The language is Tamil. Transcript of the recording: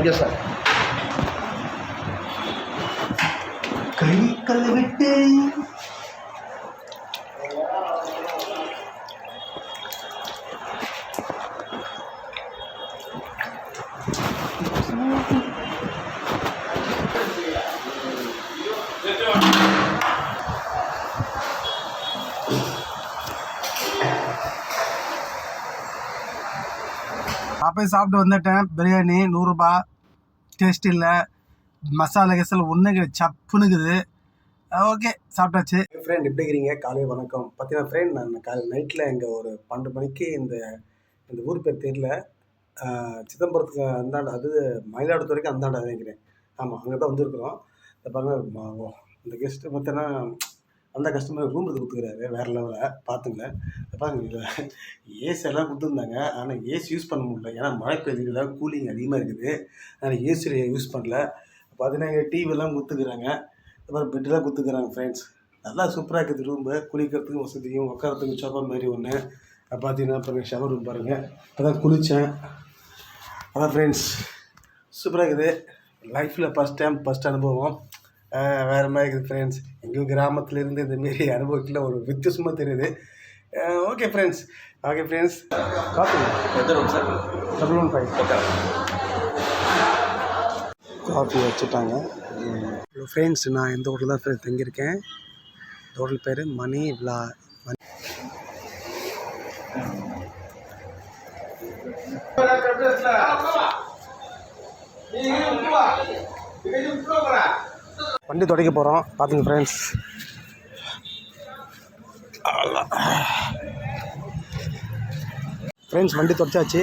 Thank you sir. கை கழுவிட்டு போய் சாப்பிட்டு வந்துட்டேன். பிரியாணி 100 ரூபா, டேஸ்ட் இல்லை, மசாலா கேசல் ஒன்றுக்கு சப்புனுக்குது. ஓகே, சாப்பிட்டாச்சு. ஃப்ரெண்ட் எப்படி இருக்கிறீங்க? காலை வணக்கம். பார்த்தீங்கன்னா ஃப்ரெண்ட், நான் காலை நைட்டில் இங்கே ஒரு 12 மணிக்கு இந்த ஊர் பேர் தெரியல, சிதம்பரத்துக்கு அந்தாண்ட, அது மயிலாடுதுறைக்கு அந்தாண்ட நினைக்கிறேன். ஆமாம், அங்கே தான் வந்திருக்கிறோம். இந்த பாருங்கள், இந்த கெஸ்ட்டு பார்த்தோன்னா அந்த கஸ்டமர் ரூம் எடுத்து கொடுத்துக்கிறாரு, வேறு லெவலில் பார்த்துங்களேன். பாருங்க, இதில் ஏசி எல்லாம் கொடுத்துருந்தாங்க, ஆனால் ஏசி யூஸ் பண்ண முடியல. ஏன்னா மழை பெய்யுதுல, கூலிங் அதிகமாக இருக்குது, அதனால் ஏசி யூஸ் பண்ணல. பார்த்தீங்கன்னா இங்கே டிவிலாம் கொடுத்துக்கிறாங்க, இந்த மாதிரி பெட்டெலாம் கொடுத்துக்கிறாங்க ஃப்ரெண்ட்ஸ். நல்லா சூப்பராக இருக்குது ரூம்பு. குளிக்கிறதுக்கு வசதியும், உட்காரத்துக்கு சோஃபா மாதிரி ஒன்று. பார்த்தீங்கன்னா பாருங்கள், ஷவர் ரூம் பாருங்கள். அதான் குளித்தேன். அதான் ஃப்ரெண்ட்ஸ், சூப்பராக இருக்குது. லைஃப்பில் ஃபஸ்ட் அனுபவம் வேறு மாதிரி இருக்குது ஃப்ரெண்ட்ஸ். எங்கள் கிராமத்துலேருந்து இந்தமாரி அனுபவத்தில் ஒரு வித்தியாசமாக தெரியுது. Okay friends. Coffee sir 715 coffee வச்சுட்டாங்க. ஃப்ரெண்ட்ஸ், நான் இந்த ஹோட்டல் தான் ஃப்ரெண்ட்ஸ் தங்கியிருக்கேன். இந்த ஹோட்டல் பேர் மணி விழா. வண்டி துடைக்க போகிறோம், பார்த்துங்க ஃப்ரெண்ட்ஸ். ஃப்ரெண்ட்ஸ், வண்டி துடைச்சாச்சு.